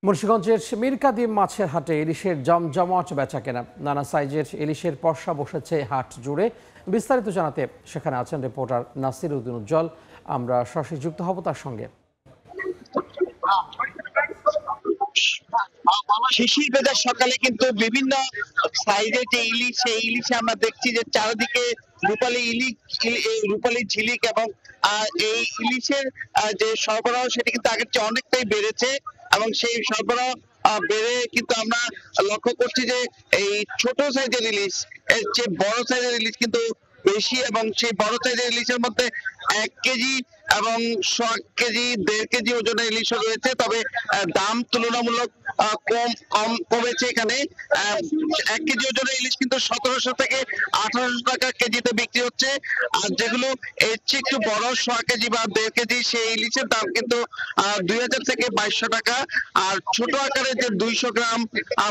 মুন্সিগঞ্জের মীরকাদিম মাছের হাটে ইলিশের জমজমাট বেচাকেনা। নানা সাইজের ইলিশের পসরা বসেছে হাট জুড়ে। বিস্তারিত জানাতে সেখানে আছেন রিপোর্টার নাসির উদ্দিন উজ্জ্বল। আমরা সরাসরি যুক্ত হব তার সঙ্গে। শিশির ভেজা সকালে কিন্তু বিভিন্ন সাইজের যে ইলিশ, সেই ইলিশে আমরা দেখছি যে চারিদিকে রূপালী ঝিলিক এবং এই ইলিশের যে সরবরাহ সেটি কিন্তু আগের চেয়ে অনেকটাই বেড়েছে এবং সেই সরবরাহ বেড়ে কিন্তু আমরা লক্ষ্য করছি যে এই ছোট সাইজের ইলিশ এর চেয়ে বড় সাইজের ইলিশ কিন্তু বেশি, এবং সেই বড় সাইজের ইলিশের মধ্যে 1 কেজি এবং 1.5 কেজি 1.5 কেজি ওজনের ইলিশও রয়েছে। তবে দাম তুলনামূলক কমেছে। এখানে 1 কেজি ওজনের ইলিশ কিন্তু 1700 থেকে 1800 টাকা কেজিতে বিক্রি হচ্ছে, আর যেগুলো এর চেয়ে একটু বড় 1.5 কেজি বা 1.5 কেজি সেই ইলিশের দাম কিন্তু 2000 থেকে 2200 টাকা। আর ছোট আকারের যে 200 গ্রাম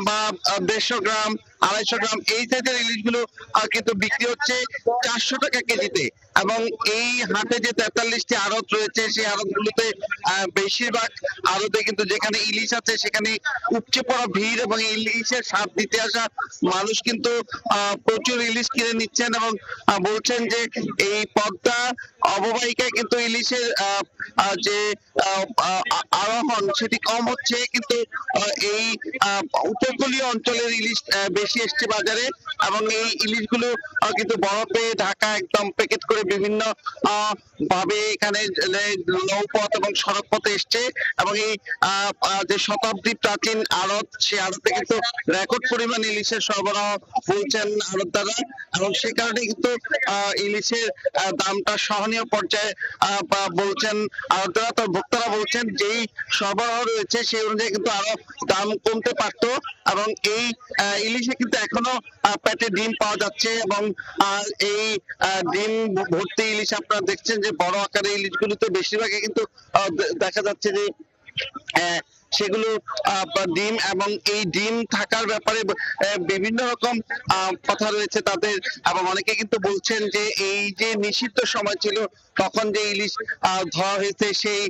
বা 150 গ্রাম 250 গ্রাম এই সাইজের ইলিশগুলো কিন্তু বিক্রি হচ্ছে 400 টাকা কেজিতে। এবং এই হাটে যে 43টি আড়ত রয়েছে, সেই আড়তগুলোতে বেশিরভাগ আড়তে কিন্তু যেখানে ইলিশ আছে সেখানে উপচে পড়া ভিড়, এবং ইলিশের স্বাদ দিতে আসা মানুষ কিন্তু প্রচুর ইলিশ কিনে নিচ্ছেন এবং বলছেন যে এই পদ্মা অববাহিকায় কিন্তু ইলিশের যে আরোহণ সেটি কম হচ্ছে, কিন্তু এই উপকূলীয় অঞ্চলের ইলিশ বেশি এসছে বাজারে। এবং এই ইলিশগুলো কিন্তু বরফে ঢাকা একদম প্যাকেট করে বিভিন্ন ভাবে এখানে নৌপথ এবং সড়ক পথে এসছে। এবং এই যে শতাব্দী প্রাচীন আড়ত, সেই আড়তে কিন্তু রেকর্ড পরিমাণ ইলিশের সরবরাহ বলছেন আড়তদাররা, এবং সে কারণে কিন্তু ইলিশের দামটা সহনীয় পর্যায়ে বলছেন আড়তদাররা। তো ভোক্তারা বলছেন যেই সরবরাহ রয়েছে সেই অনুযায়ী কিন্তু আরো দাম কমতে পারতো। এবং এই ইলিশে কিন্তু এখনো পেটে ডিম পাওয়া যাচ্ছে, এবং এই ডিম ভর্তি ইলিশ আপনারা দেখছেন যে বড় আকারের ইলিশগুলোতে বেশিরভাগই কিন্তু দেখা যাচ্ছে যে সেগুলো ডিম, এবং এই ডিম থাকার ব্যাপারে বিভিন্ন রকম কথা রয়েছে তাদের। এবং অনেকে কিন্তু বলছেন যে এই যে নিষিদ্ধ সময় ছিল তখন যে ইলিশ ধরা হয়েছে, সেই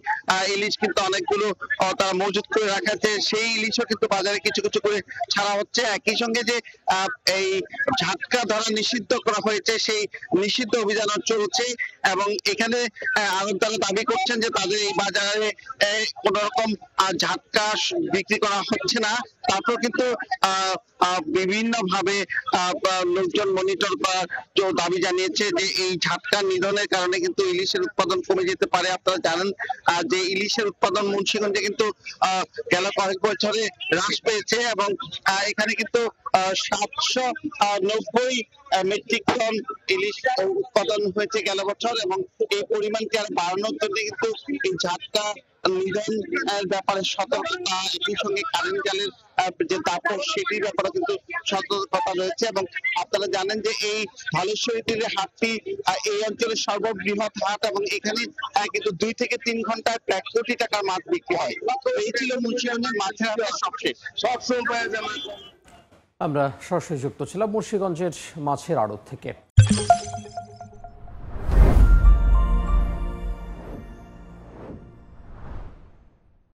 ইলিশ কিন্তু অনেকগুলো তারা মজুত করে রাখাছে, সেই ইলিশও কিন্তু বাজারে কিছু কিছু করে ছাড়া হচ্ছে। একই সঙ্গে যে এই ঝাটকা ধরা নিষিদ্ধ করা হয়েছে, সেই নিষিদ্ধ অভিযান চলছে। এবং এখানে আড়তদাররা দাবি করছেন যে তাদের এই বাজারে কোন রকম ঝাটকা বিক্রি করা হচ্ছে না। তারপর কিন্তু বিভিন্ন ভাবে লোকজন মনিটর করার দাবি জানিয়েছে যে এই ঝাটকা নিধনের কারণে কিন্তু ইলিশের উৎপাদন কমে যেতে পারে। আপনারা জানেন যে ইলিশের উৎপাদন মুন্সিগঞ্জে কিন্তু গেল কয়েক বছরে হ্রাস পেয়েছে, এবং এখানে কিন্তু 790 মেট্রিক টন ইলিশ উৎপাদন হয়েছে গেল বছর, এবং এই পরিমাণকে আর বাড়ানোর জন্য কিন্তু এই ঝাটকা নিধন ব্যাপারে সতর্কতা, একই সঙ্গে কারেন্ট জালের যে দাপট সেটির ব্যাপারে কিন্তু সতর্কতা রয়েছে। এবং আপনারা জানেন যে এই ধলেশ্বরী তীরের হাটটি এই অঞ্চলের সর্ববৃহৎ হাট, এবং এখানে কিন্তু 2 থেকে 3 ঘন্টায় 1 কোটি টাকার মাছ বিক্রি হয়। এই ছিল মুন্সিগঞ্জের মাছের হাটের সবচেয়ে আমরা সরাসরি যুক্ত ছিলাম মুন্সিগঞ্জের মাছের আড়ত থেকে।